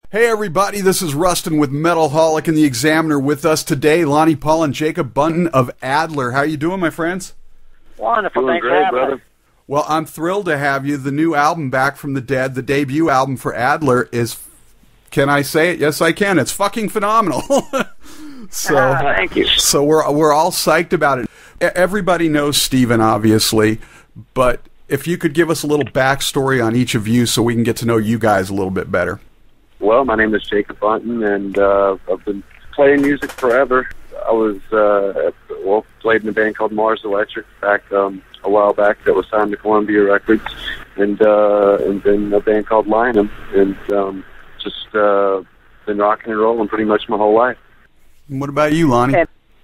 Hey everybody, this is Rustin with Metalholic and the Examiner. With us today, Lonny, Paul, and Jacob Bunton of Adler. How you doing, my friends? Wonderful, doing thanks great, for having brother. us. Well, I'm thrilled to have you. The new album, Back from the Dead, the debut album for Adler is, can I say it? Yes, I can. It's fucking phenomenal. Thank you. So we're all psyched about it. Everybody knows Steven, obviously, but if you could give us a little backstory on each of you so we can get to know you guys a little bit better. Well, my name is Jacob Bunton, and I've been playing music forever. I was, played in a band called Mars Electric back a while back that was signed to Columbia Records, and then a band called Lynham, and just been rocking and rolling pretty much my whole life. And what about you, Lonny?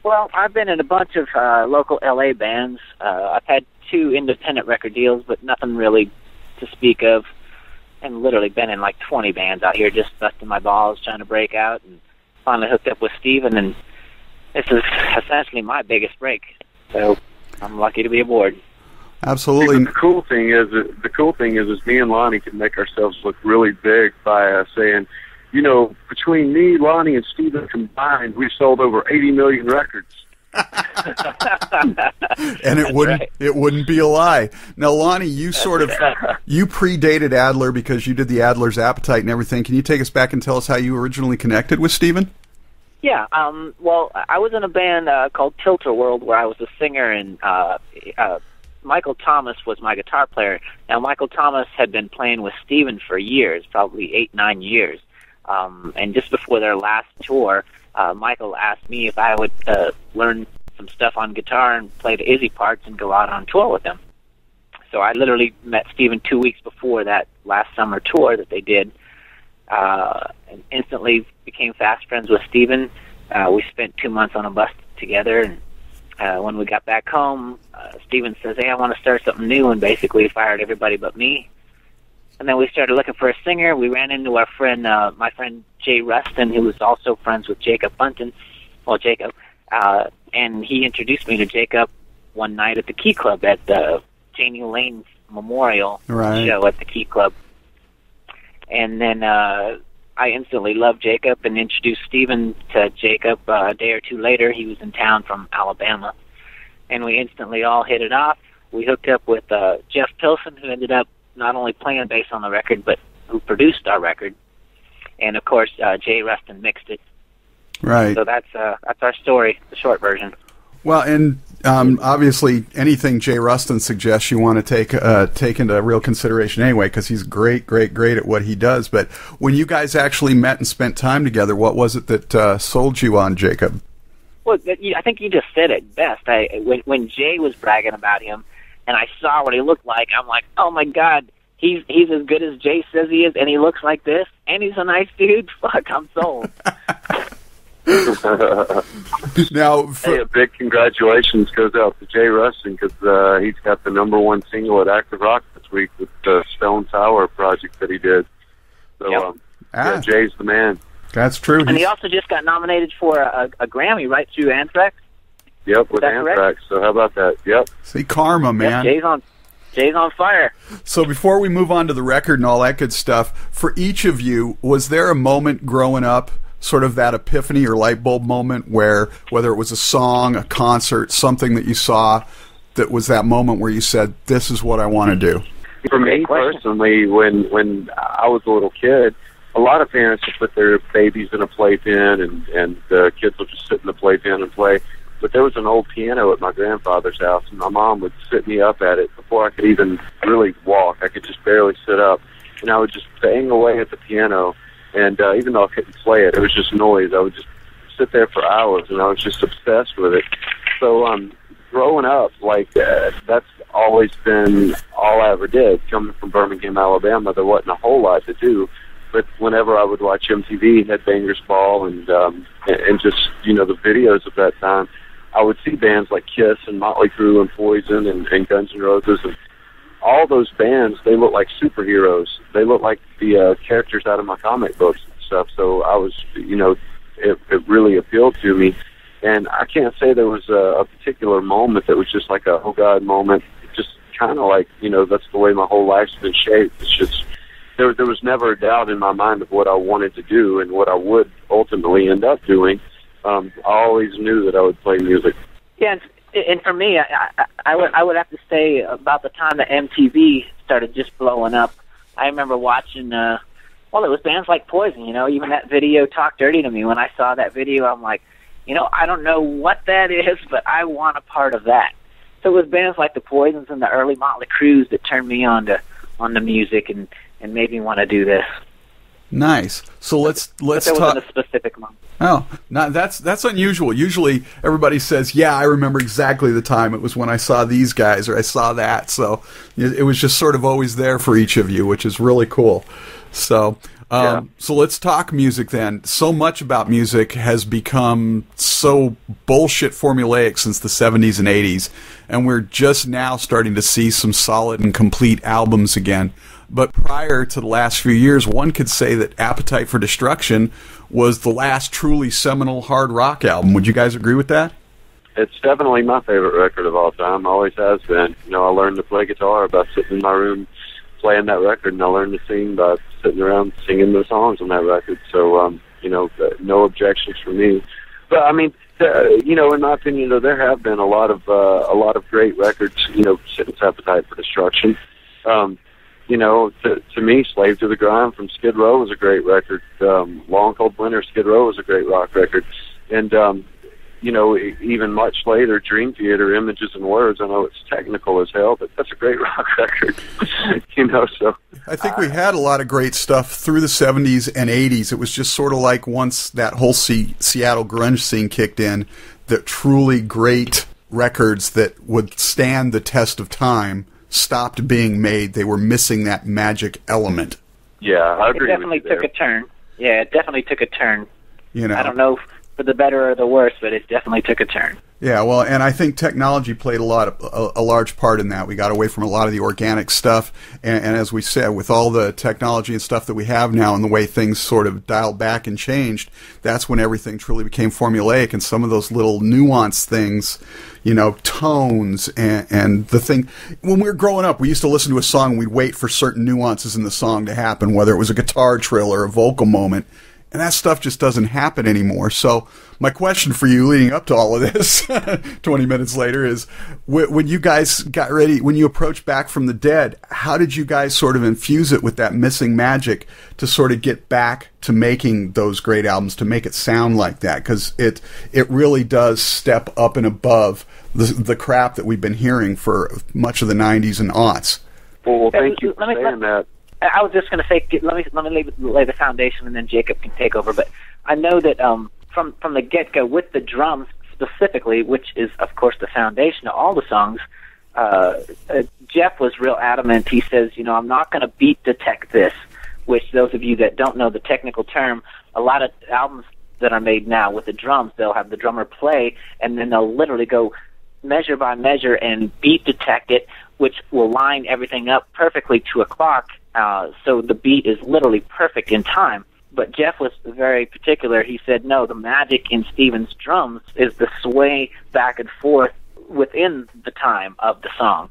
Well, I've been in a bunch of local LA bands. I've had 2 independent record deals, but nothing really to speak of. And literally been in like 20 bands out here, just busting my balls, trying to break out, and finally hooked up with Steven, and this is essentially my biggest break. So I'm lucky to be aboard. Absolutely. The cool thing is me and Lonny can make ourselves look really big by saying, you know, between me, Lonny, and Steven combined, we sold over 80 million records. And it wouldn't be a lie. Now, Lonny, you predated Adler because you did the Adler's Appetite and everything. Can you take us back and tell us how you originally connected with Steven? Yeah, well, I was in a band called Tilter World where I was a singer, and Michael Thomas was my guitar player. Now, Michael Thomas had been playing with Steven for years, probably 8-9 years. And just before their last tour, Michael asked me if I would learn some stuff on guitar and play the Izzy parts and go out on tour with him. So I literally met Steven 2 weeks before that last summer tour that they did, and instantly became fast friends with Steven. We spent 2 months on a bus together, and when we got back home, Steven says, "Hey, I want to start something new," and basically fired everybody but me. And then we started looking for a singer. We ran into our friend, my friend Jay Rustin, who was also friends with Jacob Bunton. Well, Jacob. And he introduced me to Jacob one night at the Key Club at the Janie Lane Memorial show at the Key Club. And then I instantly loved Jacob and introduced Steven to Jacob a day or two later. He was in town from Alabama. And we instantly all hit it off. We hooked up with Jeff Pilson, who ended up not only playing bass on the record, but who produced our record. And, of course, Jay Rustin mixed it. Right. So that's our story, the short version. Well, and obviously anything Jay Rustin suggests you want to take into real consideration anyway, because he's great at what he does. But when you guys actually met and spent time together, what was it that sold you on Jacob? Well, I think you just said it best. When Jay was bragging about him, and I saw what he looked like, I'm like, oh my God, he's as good as Jay says he is, and he looks like this, and he's a nice dude. Fuck, I'm sold. Now, hey, a big congratulations goes out to Jay Rustin because he's got the #1 single at Active Rock this week with the Stone Tower project that he did. So, yeah, Jay's the man. That's true. And he also just got nominated for a Grammy right through Anthrax. Yep, with Anthrax. Correct? So how about that? Yep. See, karma, man. Yep, Jay's on fire. So before we move on to the record and all that good stuff, for each of you, was there a moment growing up, sort of that epiphany or light bulb moment where, whether it was a song, a concert, something that you saw, that was that moment where you said, this is what I want to do? For me personally, when I was a little kid, a lot of parents would put their babies in a playpen and the kids would just sit in the playpen and play. But there was an old piano at my grandfather's house, and my mom would sit me up at it before I could even really walk. I could just barely sit up. And I would just bang away at the piano. And even though I couldn't play it, it was just noise. I would just sit there for hours, and I was just obsessed with it. So growing up, that's always been all I ever did. Coming from Birmingham, Alabama, there wasn't a whole lot to do. But whenever I would watch MTV, Headbangers Ball, and just, you know, the videos of that time, I would see bands like Kiss and Motley Crue and Poison and Guns N' Roses, and all those bands, they look like superheroes. They look like the characters out of my comic books and stuff. So I was, you know, it really appealed to me. And I can't say there was a particular moment that was just like a, oh God moment. Just kind of like, you know, that's the way my whole life's been shaped. It's just, there was never a doubt in my mind of what I wanted to do and what I would ultimately end up doing. I always knew that I would play music. Yeah, and for me, I would have to say about the time that MTV started just blowing up, I remember watching, it was bands like Poison, even that video, Talk Dirty to Me. When I saw that video, I'm like, I don't know what that is, but I want a part of that. So it was bands like the Poisons and the early Motley Crues that turned me on the music and made me want to do this. Nice. So let's but there talk. wasn't a specific moment. Oh, that's unusual. Usually everybody says, "Yeah, I remember exactly the time. It was when I saw these guys or I saw that." So it was just sort of always there for each of you, which is really cool. So. So let's talk music then. So much about music has become so bullshit formulaic since the 70s and 80s, and we're just now starting to see some solid and complete albums again. But prior to the last few years, one could say that Appetite for Destruction was the last truly seminal hard rock album. Would you guys agree with that? It's definitely my favorite record of all time. Always has been. I learned to play guitar by sitting in my room playing that record, and I learned to sing by sitting around singing the songs on that record. So, no objections from me. But I mean, in my opinion, though, there have been a lot of great records, since Appetite for Destruction. To me, Slave to the Grind from Skid Row was a great record. Long Cold Winter, Skid Row was a great rock record. And, even much later, Dream Theater, Images and Words, I know it's technical as hell, but that's a great rock record. So. I think we had a lot of great stuff through the 70s and 80s. It was just sort of like once that whole Seattle grunge scene kicked in, that truly great records that would stand the test of time stopped being made. They were missing that magic element. Yeah, I agree. It definitely took a turn. Yeah, it definitely took a turn. I don't know for the better or the worse, but it definitely took a turn. Yeah, well, and I think technology played a large part in that. We got away from a lot of the organic stuff, and as we said, with all the technology and stuff that we have now and the way things sort of dialed back and changed, that's when everything truly became formulaic, and some of those little nuanced things, tones and the thing. When we were growing up, we used to listen to a song and we'd wait for certain nuances in the song to happen, whether it was a guitar trill or a vocal moment. And that stuff just doesn't happen anymore. So my question for you leading up to all of this, 20 minutes later, is when you guys got ready, when you approached Back from the Dead, how did you guys sort of infuse it with that missing magic to sort of get back to making those great albums, to make it sound like that? Because it really does step up and above the crap that we've been hearing for much of the 90s and aughts. Well, thank you for saying that. I was just going to say, let me lay the foundation, and then Jacob can take over. But I know that from the get-go, with the drums specifically, which is, of course, the foundation of all the songs, Jeff was real adamant. He says, I'm not going to beat detect this, which those of you that don't know the technical term, a lot of albums that are made now with the drums, they'll have the drummer play, and then they'll literally go measure by measure and beat detect it, which will line everything up perfectly to a clock. So the beat is literally perfect in time. But Jeff was very particular. He said, no, the magic in Steven's drums is the sway back and forth within the time of the song.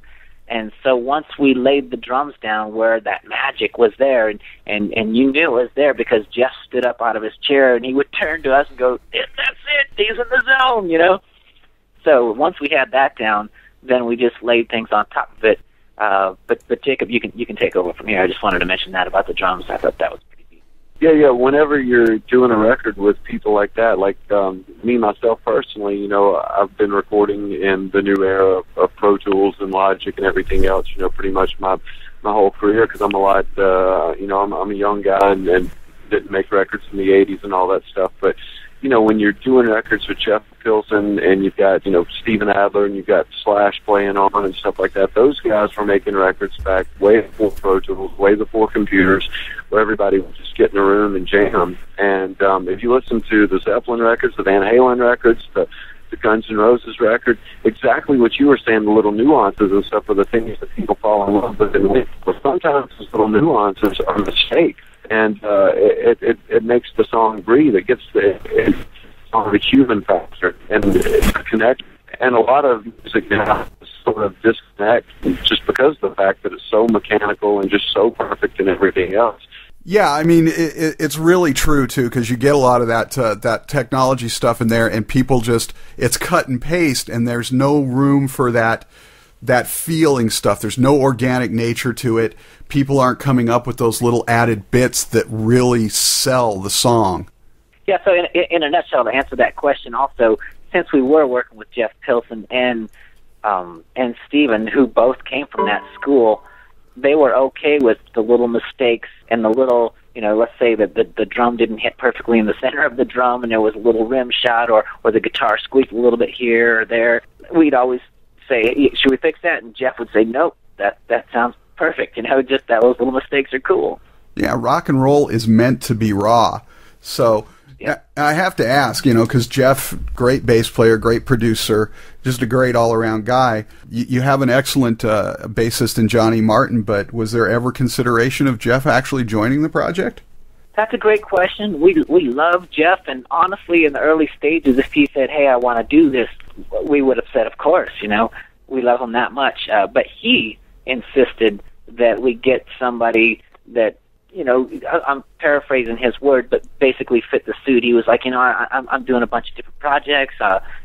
And so once we laid the drums down where that magic was there, and you knew it was there because Jeff stood up out of his chair and he would turn to us and go, that's it, he's in the zone, So once we had that down, then we just laid things on top of it. But Jacob, you can take over from here. I just wanted to mention that about the drums. I thought that was pretty neat. Yeah. Whenever you're doing a record with people like that, like me myself personally, I've been recording in the new era of Pro Tools and Logic and everything else. Pretty much my whole career, because I'm a lot. I'm a young guy and didn't make records in the '80s and all that stuff, but. When you're doing records with Jeff Pilson and you've got, Steven Adler and you've got Slash playing on and stuff like that, those guys were making records back way before Pro Tools, way before computers, where everybody would just get in a room and jam. And if you listen to the Zeppelin records, the Van Halen records, the Guns N' Roses record, exactly what you were saying, the little nuances and stuff are the things that people fall in love with. But sometimes those little nuances are mistakes. And it makes the song breathe. It gets the human factor and connect. And a lot of music now is sort of disconnected connect, just because of the fact that it's so mechanical and just so perfect and everything else. Yeah, I mean, it's really true, too, because you get a lot of that technology stuff in there, and people just, it's cut and paste, and there's no room for that feeling stuff. There's no organic nature to it. People aren't coming up with those little added bits that really sell the song. Yeah, so in a nutshell, to answer that question also, since we were working with Jeff Pilson and Steven, who both came from that school, they were okay with the little mistakes and the little, let's say that the drum didn't hit perfectly in the center of the drum and there was a little rim shot or the guitar squeaked a little bit here or there. We'd always say, should we fix that? And Jeff would say, nope, that sounds perfect. Just that those little mistakes are cool. Yeah, rock and roll is meant to be raw. So yeah. I have to ask, because Jeff, great bass player, great producer, just a great all-around guy. You have an excellent bassist in Johnny Martin, but was there ever consideration of Jeff actually joining the project? That's a great question. We love Jeff, and honestly, in the early stages, if he said, hey, I want to do this, we would have said, of course, we love him that much. But he insisted that we get somebody that, I'm paraphrasing his word, but basically fit the suit. He was like, I'm doing a bunch of different projects,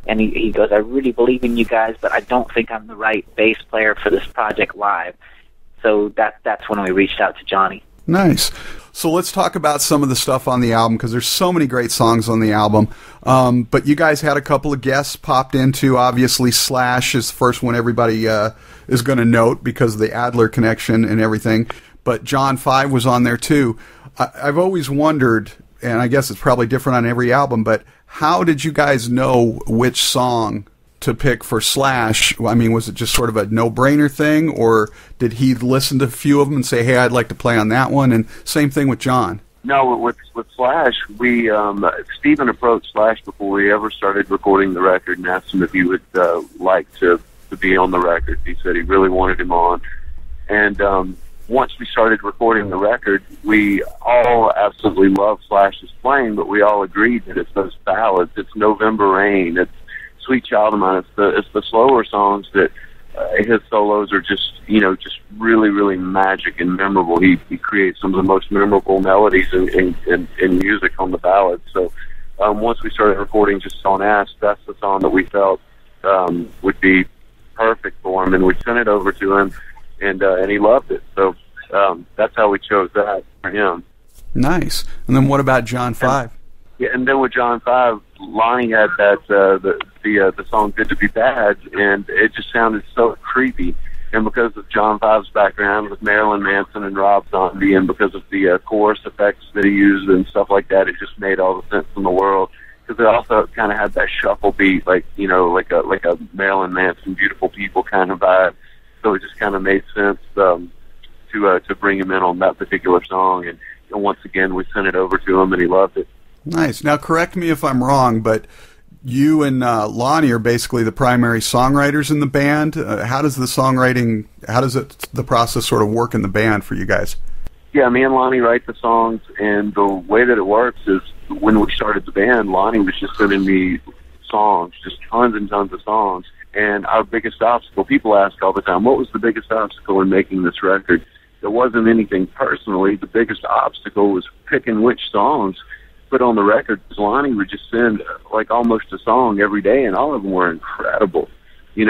and he goes, I really believe in you guys, but I don't think I'm the right bass player for this project live. So that's when we reached out to Johnny. Nice. So let's talk about some of the stuff on the album, because there's so many great songs on the album. But you guys had a couple of guests popped into. Obviously, Slash is the first one everybody is going to note because of the Adler connection and everything. But John 5 was on there too. I've always wondered, and I guess it's probably different on every album, but how did you guys know which song to pick for Slash? I mean, was it just sort of a no-brainer thing, or did he listen to a few of them and say, hey, I'd like to play on that one? And same thing with John. No, with Slash, we Steven approached Slash before we ever started recording the record and asked him if he would like to be on the record. He said he really wanted him on. And once we started recording the record, we all absolutely love Slash's playing, but we all agreed that it's those ballads. It's November Rain. It's Sweet Child of Mine. It's the slower songs that his solos are just really, really magic and memorable. He creates some of the most memorable melodies in music on the ballads. So once we started recording just on Ask, that's the song that we felt would be perfect for him, and we sent it over to him. And he loved it, so that's how we chose that for him. Nice. And then what about John 5? And then with John 5, Lonny had that the song "Good to Be Bad," and it just sounded so creepy. And because of John 5's background with Marilyn Manson and Rob Zombie, and because of the chorus effects that he used and stuff like that, it just made all the sense in the world. Because it also kind of had that shuffle beat, like a Marilyn Manson "Beautiful People" kind of vibe. So it just kind of made sense to bring him in on that particular song. And once again, we sent it over to him, and he loved it. Nice. Now, correct me if I'm wrong, but you and Lonny are basically the primary songwriters in the band. How does the process sort of work in the band for you guys? Yeah, me and Lonny write the songs, and the way that it works is when we started the band, Lonny was just sending me songs, just tons and tons of songs. And our biggest obstacle, people ask all the time, what was the biggest obstacle in making this record? It wasn't anything personally. The biggest obstacle was picking which songs to put on the record. Lonny would just send like almost a song every day, and all of them were incredible. You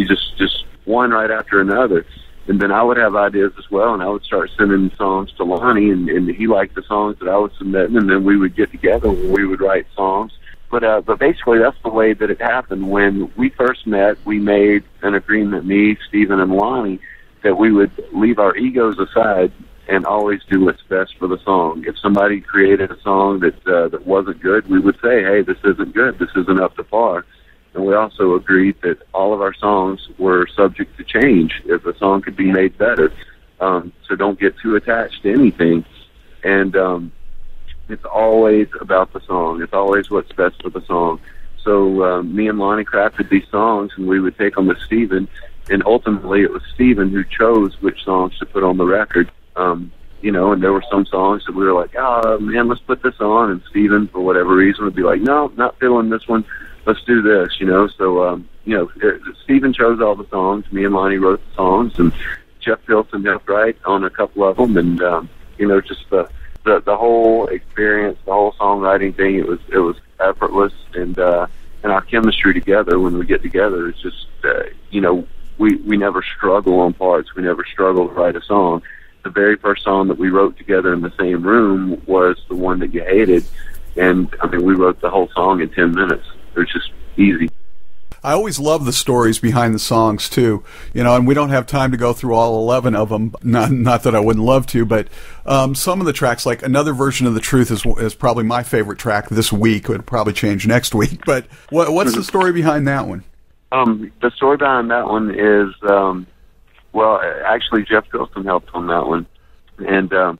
just one right after another. And then I would have ideas as well, and I would start sending songs to Lonny, and he liked the songs that I was submitting, and then we would get together and we would write songs. But basically, that's the way that it happened. When we first met, we made an agreement, me, Steven, and Lonny, that we would leave our egos aside and always do what's best for the song. If somebody created a song that wasn't good, we would say, hey, this isn't good, this isn't up to par. And we also agreed that all of our songs were subject to change if a song could be made better. So don't get too attached to anything. And it's always about the song. It's always what's best for the song. So me and Lonny crafted these songs, and we would take them to Steven, and ultimately it was Steven who chose which songs to put on the record. And there were some songs that we were like, oh, man, let's put this on, and Steven, for whatever reason, would be like, no, not feeling this one. let's do this, you know. So, Stephen chose all the songs. Me and Lonny wrote the songs, and Jeff Pilson helped write on a couple of them. And, just the whole experience, the whole songwriting thing, it was effortless. And our chemistry together, when we get together, is just, we never struggle on parts. We never struggle to write a song. The very first song that we wrote together in the same room was The One That You Hated. And, we wrote the whole song in 10 minutes. It was just easy. I always love the stories behind the songs, too. And we don't have time to go through all 11 of them. Not that I wouldn't love to, but some of the tracks, like Another Version of the Truth is probably my favorite track this week. It would probably change next week. But what's the story behind that one? The story behind that one is... actually, Jeff Pilson helped on that one. And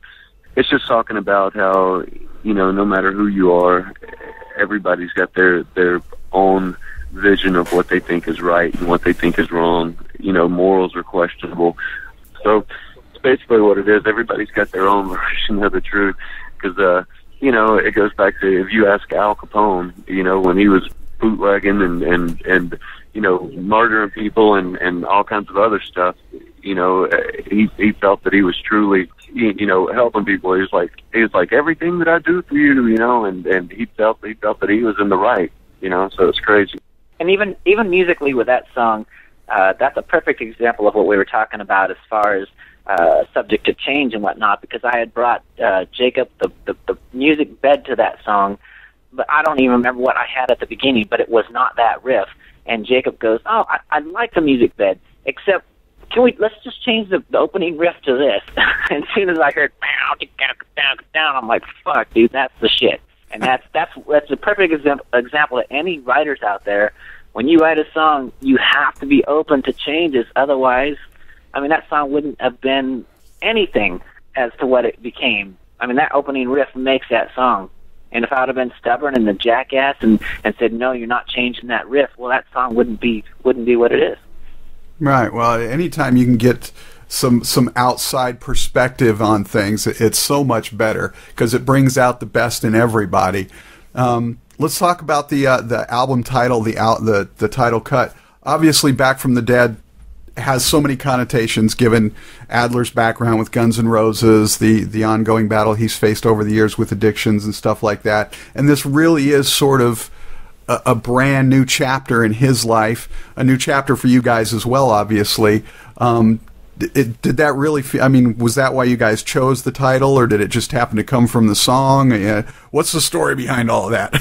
it's just talking about how, no matter who you are, everybody's got their own vision of what they think is right and what they think is wrong. Morals are questionable. So it's basically what it is. Everybody's got their own version of the truth. Because, it goes back to, if you ask Al Capone, when he was bootlegging and murdering people and all kinds of other stuff, he felt that he was truly, helping people. He was like everything that I do for you, and he felt that he was in the right, so it's crazy. And even musically with that song, that's a perfect example of what we were talking about as far as subject to change and whatnot, because I had brought Jacob the music bed to that song, but I don't even remember what I had at the beginning, but it was not that riff. And Jacob goes, "Oh, I like the music bed, except let's just change the opening riff to this." And as soon as I heard down, I'm like, "Fuck, dude, that's the shit." And that's a perfect example of any writers out there. When you write a song, you have to be open to changes. Otherwise, that song wouldn't have been anything as to what it became. That opening riff makes that song. And if I would have been stubborn and a jackass and said, "No, you're not changing that riff," well, that song wouldn't be what it is. Right. Well, anytime you can get some outside perspective on things, it's so much better because it brings out the best in everybody. Let's talk about the album title, the title cut. Obviously, Back from the Dead has so many connotations given Adler's background with Guns N' Roses, the ongoing battle he's faced over the years with addictions and stuff like that. And this really is sort of a brand new chapter in his life, a new chapter for you guys as well, obviously. Did that really was that why you guys chose the title, or did it just happen to come from the song? What's the story behind all of that?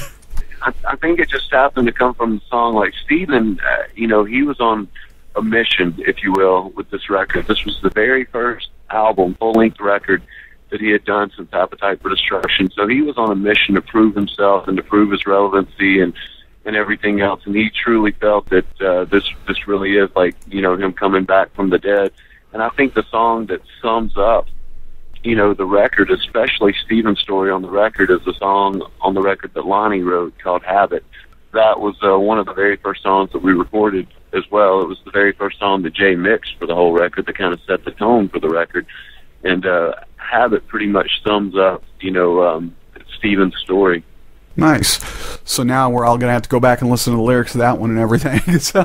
I think it just happened to come from the song. Like Steven, he was on a mission, if you will, with this record. This was the very first album, full-length record, that he had done since Appetite for Destruction. So he was on a mission to prove himself and to prove his relevancy and everything else. And he truly felt that this really is like, him coming back from the dead. And I think the song that sums up, the record, especially Steven's story on the record, is the song on the record that Lonny wrote called Habit. That was one of the very first songs that we recorded as well. It was the very first song that Jay mixed for the whole record that kind of set the tone for the record. And Habit pretty much sums up, Steven's story. Nice. So now we're all going to have to go back and listen to the lyrics of that one and everything. So,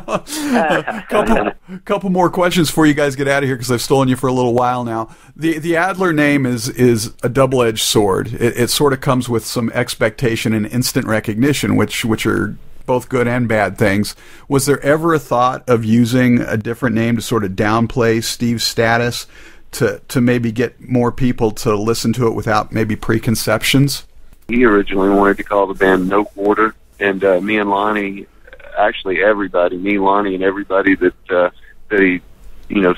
couple more questions before you guys get out of here, because I've stolen you for a little while now. The Adler name is a double-edged sword. It sort of comes with some expectation and instant recognition, which are both good and bad things. Was there ever a thought of using a different name to sort of downplay Steve's status, to maybe get more people to listen to it without maybe preconceptions? He originally wanted to call the band No Quarter, and me and Lonny, actually everybody, me, Lonny, and everybody that he,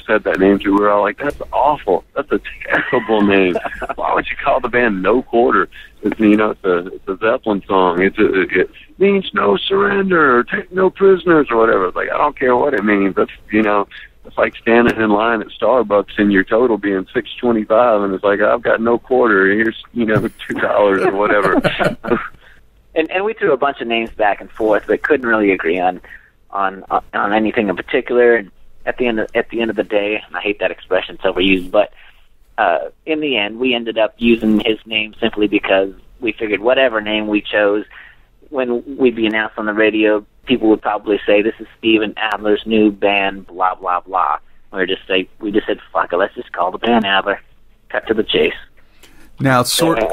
said that name to, we were all like, "That's awful. That's a terrible name. Why would you call the band No Quarter?" It's a Zeppelin song. It means no surrender or take no prisoners or whatever. It's like, I don't care what it means. That's, it's like standing in line at Starbucks and your total being $6.25, and it's like, I've got no quarter. Here's $2 or whatever. and we threw a bunch of names back and forth, but couldn't really agree on anything in particular. And at the end of the day, and I hate that expression, it's overused, but in the end, we ended up using his name simply because we figured whatever name we chose, when we'd be announced on the radio, people would probably say, "This is Steven Adler's new band, blah blah blah." We just said, "Fuck it, let's just call the band Adler." Cut to the chase. Now, sort of.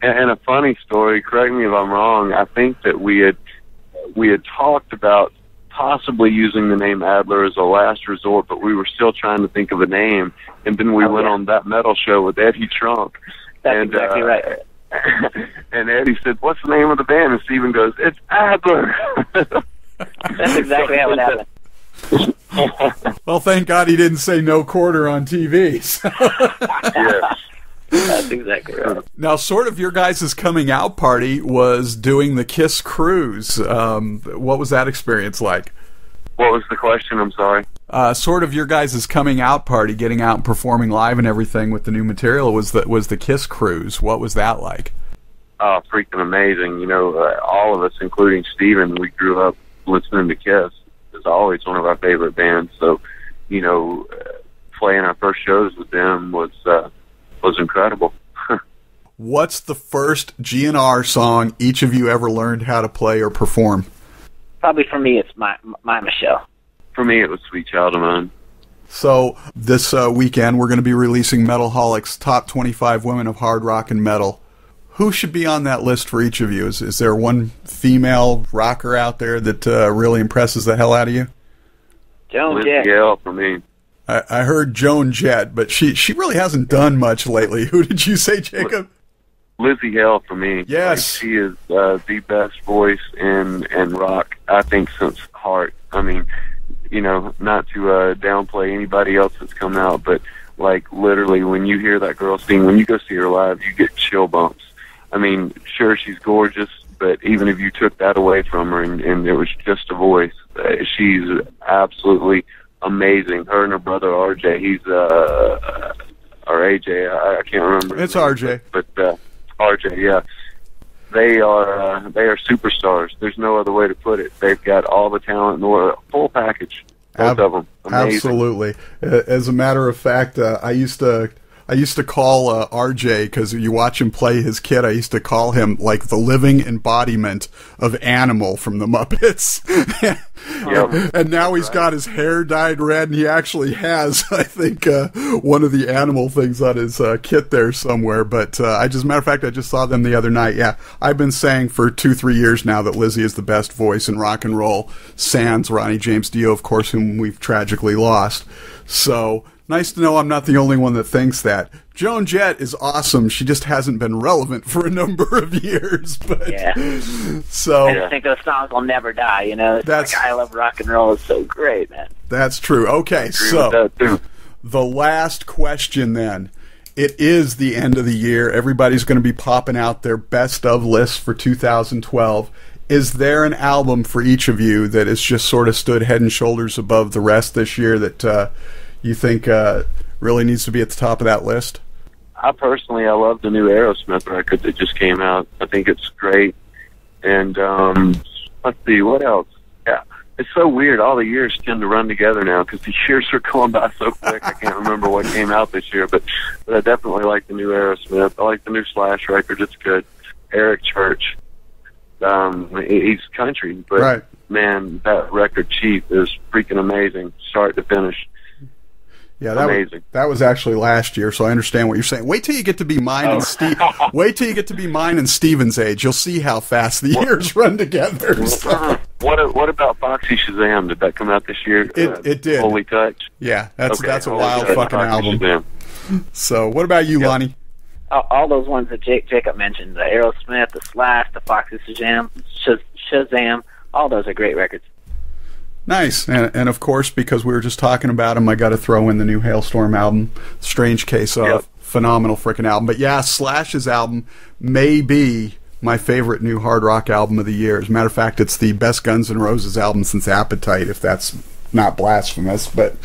And a funny story. Correct me if I'm wrong. I think that we had talked about possibly using the name Adler as a last resort, but we were still trying to think of a name. And then we went on That Metal Show with Eddie Trunk. That's exactly right. And Eddie said, "What's the name of the band?" And Steven goes, "It's Adler." That's exactly how it happened. Well, thank God he didn't say no quarter on TV. So. Yes. That's exactly right. Now, sort of your guys' coming out party was doing the Kiss Cruise. What was that experience like? What was the question? I'm sorry. Sort of your guys' coming out party, getting out and performing live and everything with the new material was the Kiss Cruise. What was that like? Oh, freaking amazing. You know, all of us, including Steven, we grew up listening to Kiss. It's always one of our favorite bands. So, you know, playing our first shows with them was incredible. What's the first GNR song each of you ever learned how to play or perform? Probably for me, it's my Michelle. For me, it was Sweet Child of Mine. So this weekend, we're going to be releasing Metalholic's Top 25 Women of Hard Rock and Metal. Who should be on that list for each of you? Is there one female rocker out there that really impresses the hell out of you? Joan Lizzie Jett. Hale for me. I heard Joan Jett, but she really hasn't done much lately. Who did you say, Jacob? Lizzie Hale for me. Yes. Like, she is the best voice in rock, I think, since Heart. I mean, you know, not to downplay anybody else that's come out, but like literally when you hear that girl sing, when you go see her live, you get chill bumps. I mean, sure, she's gorgeous, but even if you took that away from her and it was just a voice, she's absolutely amazing. Her and her brother RJ, he's or AJ, I can't remember. It's RJ, but RJ, yeah. They are superstars. There's no other way to put it. They've got all the talent in the world, full package. Both of them, amazing. Absolutely. As a matter of fact, I used to call RJ, because you watch him play his kid, I used to call him like the living embodiment of Animal from the Muppets. Yep. And now he's got his hair dyed red, and he actually has, I think, one of the Animal things on his kit there somewhere. But as a matter of fact, I just saw them the other night. Yeah, I've been saying for 2-3 years now that Lizzie is the best voice in rock and roll, sans Ronnie James Dio, of course, whom we've tragically lost. So nice to know I'm not the only one that thinks that. Joan Jett is awesome. She just hasn't been relevant for a number of years. But Yeah. So I just think those songs will never die, you know? It's That's- like I Love Rock and Roll is so great, man. that's true. Okay, Agree so with that too. the last question then. It is the end of the year. Everybody's going to be popping out their best of lists for 2012. Is there an album for each of you that has just sort of stood head and shoulders above the rest this year that you think really needs to be at the top of that list? I love the new Aerosmith record that just came out. I think it's great. And let's see, what else? Yeah, it's so weird. All the years tend to run together now because the years are going by so quick. I can't remember what came out this year, but I definitely like the new Aerosmith. I like the new Slash record. It's good. Eric Church. He's country, but Right. man, that record Cheap is freaking amazing, start to finish. Yeah, Amazing. that was actually last year, so I understand what you're saying. Wait till you get to be mine and Wait till you get to be mine and Steven's age. You'll see how fast the years run together. So. What about Foxy Shazam? Did that come out this year? It did. Holy Touch. Yeah, that's a Holy wild Touch, fucking Foxy album. Shazam. So, what about you, Lonnie? All those ones that Jacob mentioned, the Aerosmith, the Slash, the Foxy Shazam, all those are great records. Nice. And of course, because we were just talking about him, I got to throw in the new Hailstorm album, Strange Case of. Yep. Phenomenal freaking album. But yeah, Slash's album may be my favorite new hard rock album of the year. As a matter of fact, it's the best Guns N' Roses album since Appetite, if that's not blasphemous. But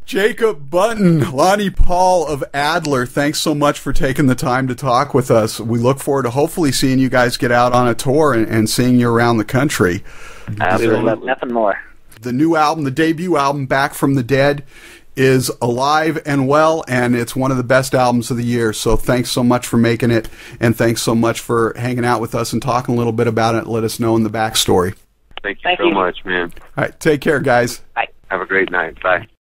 Jacob Bunton, Lonnie Paul of Adler, thanks so much for taking the time to talk with us. We look forward to hopefully seeing you guys get out on a tour and seeing you around the country. We would love nothing more. The new album, the debut album, Back from the Dead, is alive and well, and it's one of the best albums of the year. So thanks so much for making it, and thanks so much for hanging out with us and talking a little bit about it and let us know in the backstory. Thank you so much, man. All right, take care, guys. Bye. Have a great night. Bye.